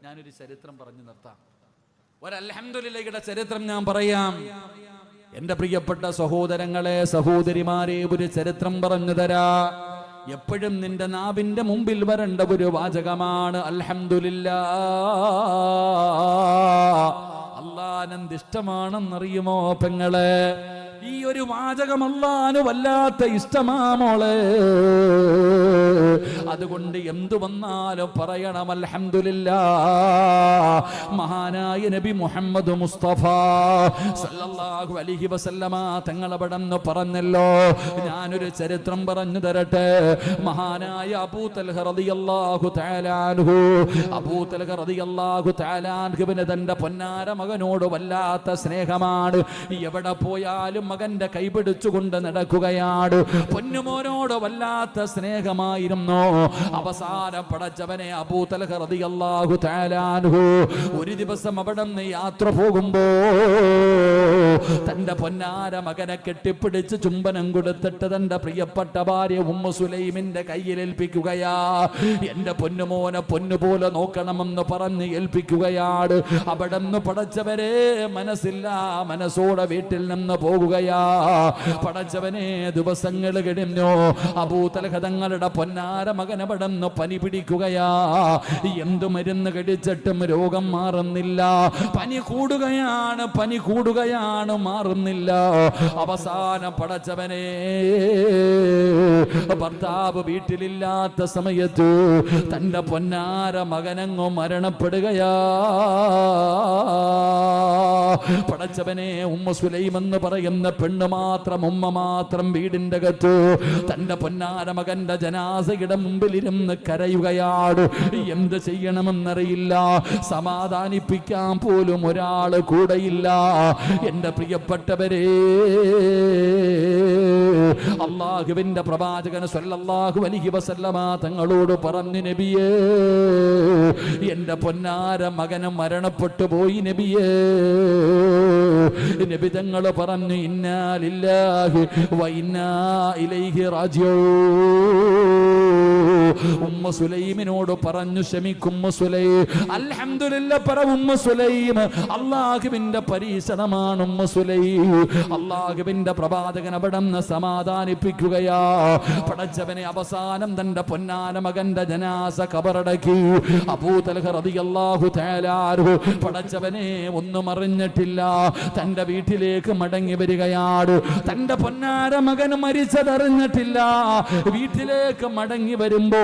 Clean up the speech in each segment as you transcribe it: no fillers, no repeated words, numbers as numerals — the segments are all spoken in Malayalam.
ഞാനൊരു ചരിത്രം പറഞ്ഞു നിർത്താം. ഒരു അൽഹംദുലില്ലാഹയുടെ ചരിത്രം ഞാൻ പറയാം. എന്റെ പ്രിയപ്പെട്ട സഹോദരങ്ങളെ, സഹോദരിമാരെ, ഒരു ചരിത്രം പറഞ്ഞു തരാ. എപ്പോഴും നിന്റെ നാവിന്റെ മുമ്പിൽ വരേണ്ട ഒരു വാചകമാണ് അൽഹംദുലില്ലാഹ്. അല്ലാഹുവിന് ഇഷ്ടമാണെന്നറിയുമോ പെങ്ങളെ? ഈ ഒരു വാചകം അല്ലാഹുവിന് വല്ലാത്ത ഇഷ്ടമാ മോളെ. അതുകൊണ്ട് എന്തു വന്നാലും പറയണം അൽഹംദുലില്ലാഹ്. മഹാനായ നബി മുഹമ്മദ് മുസ്തഫ സല്ലല്ലാഹു അലൈഹി വസല്ലമ തങ്ങൾ അവിടെന്ന് പറഞ്ഞല്ലോ. ഞാനൊരു ചരിത്രം പറഞ്ഞു തരട്ടെ. മഹാനായ അബൂ തൽഹ റളിയല്ലാഹു തആല അൻഹു, അബൂ തൽഹ റളിയല്ലാഹു തആല അൻഹുവിന് തന്റെ പൊന്നാര മകനോട് വല്ലാത്ത സ്നേഹമാണ്. എവിടെ പോയാലും മകന്റെ കൈപിടിച്ചുകൊണ്ട് നടക്കുകയാണ്. പൊന്നുമോനോട് വല്ലാത്ത സ്നേഹമായിരുന്നു. അവസാനം പടച്ചവനെ അബൂ തൽഹ റളിയല്ലാഹു തആല അൻഹു ഒരു ദിവസം അവിടെ നിന്ന് യാത്ര പോകുമ്പോ തന്റെ പൊന്നാര മകനെ കെട്ടിപ്പിടിച്ച് ചുംബനം കൊടുത്തിട്ട് തന്റെ പ്രിയപ്പെട്ട ഭാര്യ ഉമ്മു സുലൈമിന്റെ കയ്യിൽ ഏൽപ്പിക്കുകയാ. എന്റെ പൊന്നുമോനെ പൊന്നുപോലെ നോക്കണമെന്ന് പറഞ്ഞ് ഏൽപ്പിക്കുകയാണ്. അവിടെ നിന്ന് പടച്ചവരെ മനസ്സില്ല മനസ്സോടെ വീട്ടിൽ നിന്ന് പോകുകയാ. പടച്ചവനെ ദിവസങ്ങൾ കഴിഞ്ഞു. അബൂ തൽഹ തങ്ങളുടെ പൊന്നാര മകൻ അവിടെ നിന്ന് പനി പിടിക്കുകയാ. എന്തു മരുന്ന് കഴിച്ചിട്ടും രോഗം മാറുന്നില്ല. പനി കൂടുകയാണ് മാറുന്നില്ല. അവസാനം പടച്ചവനെ ഭർത്താവ് വീട്ടിലില്ലാത്ത സമയത്ത് തന്റെ പൊന്നാര മകനങ്ങോ മരണപ്പെടുകയാ. പടച്ചവനെ ഉമ്മ സുലൈം എന്ന് പറയുന്ന പെണ്ണ് മാത്രം, ഉമ്മ മാത്രം വീടിന്റെ അകത്ത് തന്റെ പൊന്നാര മകന്റെ ജനാസയുടെ മുമ്പിൽ ഇരുന്ന് കരയുകയാണ്. എന്ത് ചെയ്യണമെന്നറിയില്ല. സമാധാനിപ്പിക്കാൻ പോലും ഒരാള് കൂടെയില്ല. എന്റെ പ്രിയപ്പെട്ടവരെ, അല്ലാഹുവിന്റെ പ്രവാചകൻ സല്ലല്ലാഹു അലൈഹി വസല്ലമ തങ്ങളോട് പറഞ്ഞു, നബിയേ എന്റെ പൊന്നാര മകന് മരണപ്പെട്ടു പോയി നബിയേ. നബി തങ്ങൾ പറഞ്ഞു, ഇന്നാ ലില്ലാഹി വ ഇന്നാ ഇലൈഹി റാജിഊൻ. ഉമ്മ സുലൈമിനോട് പറഞ്ഞു, ക്ഷമിക്കും സുലൈം, അൽഹംദുലില്ലാഹ് പറ ഉമ്മ സുലൈം. അല്ലാഹുവിന്റെ പരീക്ഷണമാണ് ഉമ്മ സുലൈം. അല്ലാഹുവിന്റെ പ്രവാചകൻ അവിടെ നിന്ന് സമാധാനിപ്പിക്കുകയാ. പടച്ചവനെ അവസാനം തന്റെ പൊന്നാന മകന്റെ ജനാസ ഖബറടക്കി. അബൂ തൽഹ റളിയല്ലാഹു തആല അൻഹു പടച്ചവനെ ഒന്നും അറിഞ്ഞിട്ടില്ല. തന്റെ വീട്ടിലേക്ക് മടങ്ങി വരികയാണ്. തന്റെ പൊന്നാര മകൻ മരിച്ചതറിഞ്ഞിട്ടില്ല. വീട്ടിലേക്ക് മടങ്ങി വരുമ്പോ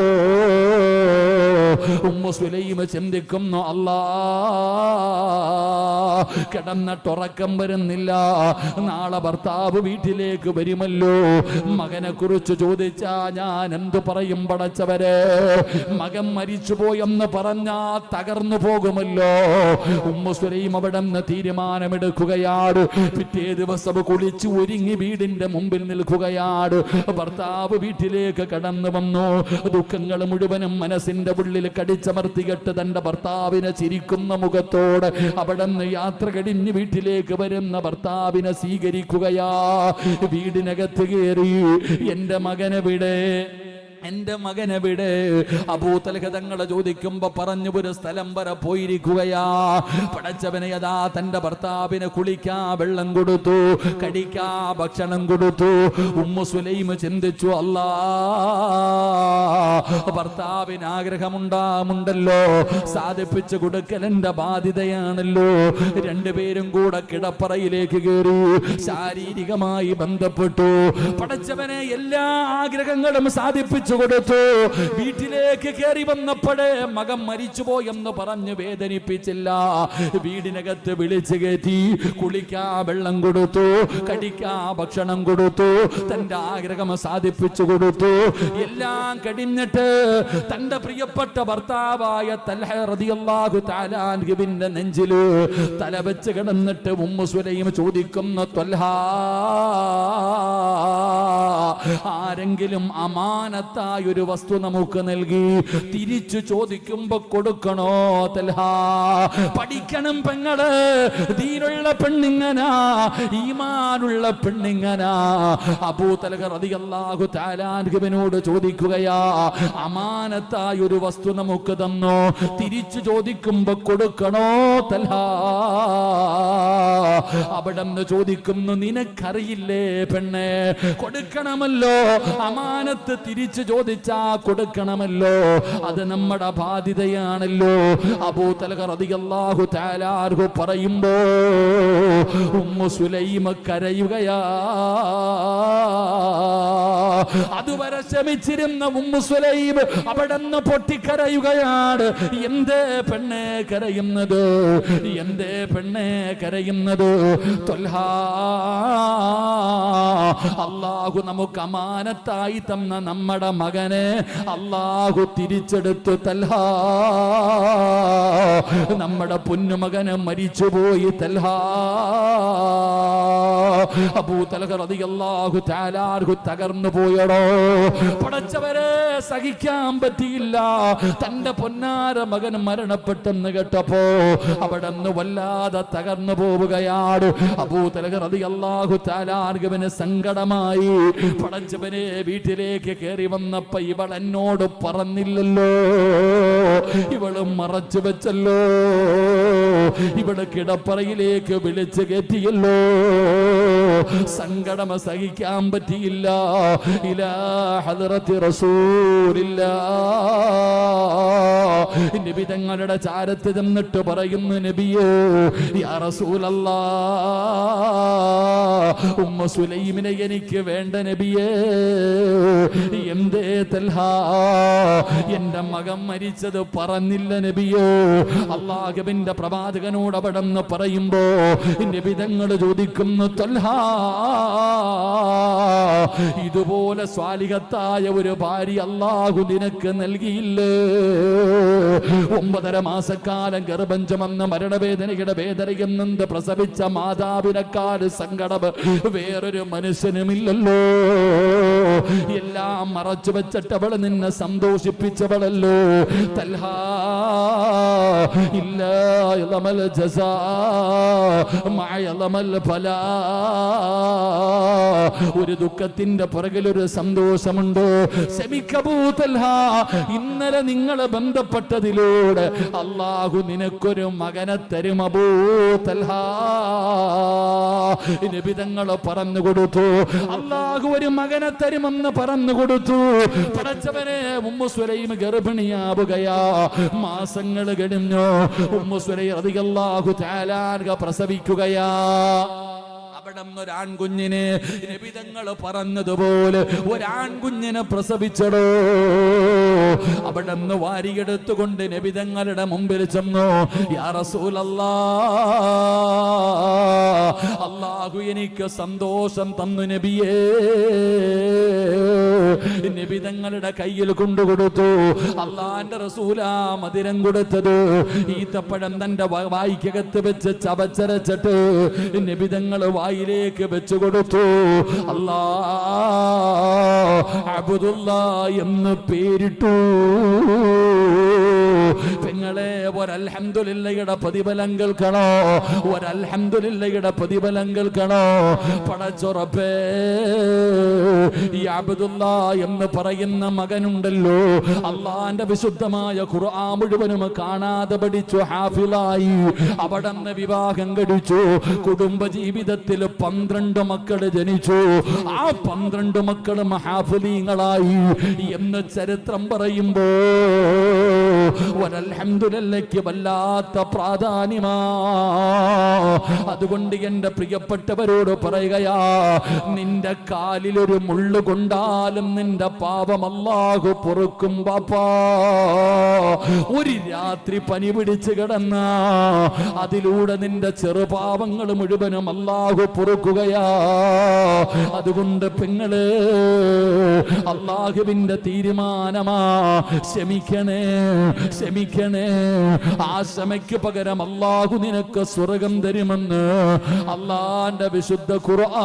ഉമ്മു സുലൈം ചിന്തിക്കുന്നു, അല്ലാഹ് കിടന്നിട്ടുറക്കം വരുന്നില്ല. നാളെ ഭർത്താവ് വീട്ടിലേക്ക് വരുമല്ലോ. മകനെ കുറിച്ച് ചോദിച്ചാ ഞാൻ എന്തു പറയും പടച്ചവരെ? മകൻ മരിച്ചുപോയെന്ന് പറഞ്ഞാ തകർന്നു പോകുമല്ലോ. ഉമ്മു സുലൈം അവിടെ നിന്ന് തീരുമാനമെടുക്കുകയാണ്. പിറ്റേ ദിവസം കുളിച്ച് ഒരുങ്ങി വീടിന്റെ മുമ്പിൽ നിൽക്കുകയാണ്. ഭർത്താവ് വീട്ടിലേക്ക് കടന്നു വന്നു. ദുഃഖങ്ങൾ മുഴുവനും മനസ്സിന്റെ ഉള്ളിൽ കടിച്ചമർത്തിയിട്ട് തന്റെ ഭർത്താവിനെ ചിരിക്കുന്ന മുഖത്തോടെ അവിടെ നിന്ന് യാത്ര കഴിഞ്ഞ് വീട്ടിലേക്ക് വരുന്ന ഭർത്താവിനെ സ്വീകരിക്കുകയാ. വീടിനകത്ത് കയറി, എന്റെ മകനെവിടെ, എന്റെ മകനെവിടെ? അബൂ തൽഹ തങ്ങളെ ചോദിക്കുമ്പോ പറഞ്ഞു, ഒരു സ്ഥലം വരെ പോയിരിക്കുകയാ. പടച്ചവനെ അതാ തന്റെ ഭർത്താവിന് കുളിക്കാ വെള്ളം കൊടുത്തു, കടിക്കാ ഭക്ഷണം കൊടുത്തു. ഉമ്മു സുലൈം ചിന്തിച്ചു, അല്ലാഹ് ഭർത്താവിന് ആഗ്രഹമുണ്ടല്ലോ, സാധിപ്പിച്ചു കൊടുക്കൽ എന്റെ ബാധ്യതയാണല്ലോ. രണ്ടുപേരും കൂടെ കിടപ്പറയിലേക്ക് കയറി ശാരീരികമായി ബന്ധപ്പെട്ടു. പടച്ചവനെ എല്ലാ ആഗ്രഹങ്ങളും സാധിപ്പിച്ചു കൊടുത്തു. വീട്ടിലേക്ക് കയറി വന്നപ്പോഴേ മകൻ മരിച്ചുപോയെന്ന് പറഞ്ഞ് വേദനിപ്പിച്ചില്ല. വീടിനകത്ത് വിളിച്ചു കയറ്റി, കുളിക്കാ വെള്ളം കൊടുത്തു, കടിക്കാ ഭക്ഷണം കൊടുത്തു, തന്റെ ആഗ്രഹം സാധിപ്പിച്ചു കൊടുത്തു. എല്ലാം കഴിഞ്ഞിട്ട് തന്റെ പ്രിയപ്പെട്ട ഭർത്താവായ തൽഹ റളിയല്ലാഹു തആല അൻഹുവിന്റെ നെഞ്ചില് തല വെച്ച് കിടന്നിട്ട് ഉമ്മു സുലൈം ചോദിക്കുന്നു, ത്വൽഹാ ആരെങ്കിലും അമാനത്തായ ഒരു വസ്തു നമുക്ക് നൽകി തിരിച്ചു ചോദിക്കുമ്പോ കൊടുക്കണോ തൽഹ? പഠിക്കണം പെങ്ങള്, ദീനുള്ള പെണ്ണിങ്ങനാ, ഈമാനുള്ള പെണ്ണിങ്ങനാ. അബൂ തൽഹ റളിയല്ലാഹു തആല അൻഹുവിനോട് ചോദിക്കുകയാ, അമാനത്തായ ഒരു വസ്തു നമുക്ക് തന്നു, തിരിച്ചു ചോദിക്കുമ്പോ കൊടുക്കണോ തൽഹ? അവിടെന്ന് ചോദിക്കുന്നു, നിനക്കറിയില്ലേ പെണ്ണെ, കൊടുക്കണമല്ലോ. അമാനത്ത് തിരിച്ചു ചോദിച്ചാ കൊടുക്കണമല്ലോ, അത് നമ്മുടെ ബാധ്യതയാണല്ലോ. അബൂ തൽഹ റളിയല്ലാഹു തആല അൻഹു പറയുമ്പോ ഉമ്മു സുലൈമ കരയുകയാ. അതുവരെ ക്ഷമിച്ചിരുന്ന ഉമ്മു സുലൈം അവിടെന്ന് പൊട്ടിക്കരയുകയാണ്. എന്തേ പെണ്ണെ കരയുന്നത്? എന്തേ പെണ്ണെ കരയുന്നത്? ത്വൽഹാ, അല്ലാഹു നമുക്ക് അമാനത്തായി തന്ന നമ്മുടെ മകനെ അല്ലാഹു തിരിച്ചെടുത്തു. തൽഹാ, നമ്മുടെ പൊന്നുമകന് മരിച്ചുപോയി. തൽഹാ, അബൂ തൽഹ റളിയല്ലാഹു തആല അൻഹു തകർന്നു പോയടോ. പടച്ചവരെ, സഹിക്കാൻ പറ്റിയില്ല. തന്റെ പൊന്നാര മകൻ മരണപ്പെട്ടെന്ന് കേട്ടപ്പോ അവിടെന്ന് വല്ലാതെ തകർന്നു പോവുകയാണ്. അബൂ തൽഹ റളിയല്ലാഹു തആല അൻഹുവിന് സങ്കടമായി. പടച്ചവനെ, വീട്ടിലേക്ക് കയറി വന്നപ്പോ ഇവൾ എന്നോട് പറഞ്ഞില്ലല്ലോ, ഇവള് മറച്ചു വെച്ചല്ലോ, ഇവള് കിടപ്പറയിലേക്ക് വിളിച്ചു കയറ്റിയല്ലോ. സങ്കടം സഹിക്കാൻ പറ്റിയില്ല. ഇലാ ഹദ്റത്തി റസൂലില്ലാഹ്, നബി തങ്ങളുടെ ചാരത്ത് ചെന്നിട്ട് പറയുന്നു, നബിയേ, യാ റസൂലല്ലാഹ്, ഉമ്മു സുലൈമിനെ എനിക്ക് വേണ്ട നബിയേ. എന്തേ തൽഹ, എന്റെ മകൻ മരിച്ചത് പറഞ്ഞില്ല നബിയോ? അല്ലാഹുവിന്റെ പ്രവാചകനോട് അവിടെന്ന് പറയുമ്പോ നബി തങ്ങൾ ചോദിക്കുന്നു, തൽഹ, ഇതുപോലെ സ്വാലിഹത്തായ ഒരു ഭാര്യ അല്ലാഹു നിനക്ക് നൽകിയില്ലേ? 9.5 മാസക്കാലം ഗർഭം ചുമന്ന് മരണവേദനയുടെ വേദനയെന്നത് പ്രസവിച്ച മാതാവിനെക്കാൾ സങ്കടം വേറൊരു മനുഷ്യനുമില്ലല്ലോ. എല്ലാം മറച്ചു വെച്ചിട്ട് അവള് നിന്നെ സന്തോഷിപ്പിച്ചവളല്ലോ. തൽഹ, ഇല്ലാ യളമൽ ജസാ മഅ യളമൽ ഫലാ, ഒരു ദുഃഖത്തിന്റെ പുറകിൽ ഒരു സന്തോഷമുണ്ട്. ശമിക്കബൂ തൽഹ, ഇന്നലെ നിങ്ങൾ ബന്ധപ്പെട്ടതിലൂടെ അല്ലാഹു നിനക്കൊരു മകനെ തരും. അബൂ തൽഹ, നബി തങ്ങൾ പറഞ്ഞു കൊടുത്തു, അല്ലാഹു ഒരു മകനെ തരുമെന്ന് പറഞ്ഞു കൊടുത്തു. പടച്ചവനെ, ഉമ്മു സുലൈം ഗർഭിണിയാവുകയാ. മാസങ്ങൾ കഴിഞ്ഞു. ഉമ്മു സുലൈം റളിയല്ലാഹു തആല അൻഹ പ്രസവിക്കുകയാ. ഒരാൺകുഞ്ഞിനെ നബി തങ്ങൾ പറഞ്ഞതുപോലെ ഒരാൺകുഞ്ഞിനെ പ്രസവിച്ചടോ. അവിടെന്ന് വാരിയെടുത്തുകൊണ്ട് നബി തങ്ങളുടെ മുമ്പിൽ ചെന്നു, യാ റസൂലല്ലാഹ്, അല്ലാഹു എനിക്ക് സന്തോഷം തന്നു നബിയേ. നബി തങ്ങളുടെ കയ്യിൽ കൊണ്ടുകൊടുത്തു. അല്ലാഹുവിന്റെ റസൂലാ മധുരം കൊടുത്തത്. ഈത്തപ്പഴം തന്റെ വായിക്കകത്ത് വെച്ച് ചവച്ചരച്ചിട്ട് നബി തങ്ങൾ വായിലേക്ക് വെച്ചു കൊടുത്തു. അബ്ദുല്ലാഹ് എന്ന് പേരിട്ടു. പെങ്ങളെ, ഒരൽഹംദുലില്ലയുടെ പ്രതിഫലം കേൾക്കണോ? ഒരൽഹംദുലില്ലയുടെ പ്രതിഫലം കേൾക്കണോ? പടച്ചുറപ്പേ, ഈ അബ്ദുല്ലാഹ് എന്ന് പറയുന്ന മകനുണ്ടല്ലോ, അള്ളാന്റെ വിശുദ്ധമായ ഖുർആൻ മുഴുവനും കാണാതെ പഠിച്ചു, ഹാഫിളായി. അവിടെന്ന് വിവാഹം കഴിച്ചു. കുടുംബ ജീവിതത്തിൽ 12 മക്കള് ജനിച്ചു. ആ 12 മക്കളും ഹാഫിളീങ്ങളായി എന്ന് ചരിത്രം പറയുമ്പോ അൽഹംദുലില്ലാഹ് വല്ലാത്ത പ്രാധാന്യമാ. അതുകൊണ്ട് എന്റെ പ്രിയപ്പെട്ടവരോട് പറയുകയാ, നിന്റെ കാലിലൊരു മുള്ളു കൊണ്ടാലും നിന്റെ പാപം അല്ലാഹു പൊറുക്കും ബാപ്പാ. ഒരു രാത്രി പനി പിടിച്ചു കിടന്ന അതിലൂടെ നിന്റെ ചെറുപാപങ്ങൾ മുഴുവനും അല്ലാഹു പൊറുക്കുകയാ. അതുകൊണ്ട് പെങ്ങള്, അല്ലാഹുവിന്റെ തീരുമാനമാ, ക്ഷമിക്കണേ, ക്ഷമിക്കണേ. ആ ക്ഷമയ്ക്ക് പകരം അല്ലാഹു നിനക്ക് സ്വർഗം തരുമെന്ന് അല്ലാഹുവിന്റെ വിശുദ്ധ ഖുർആൻ.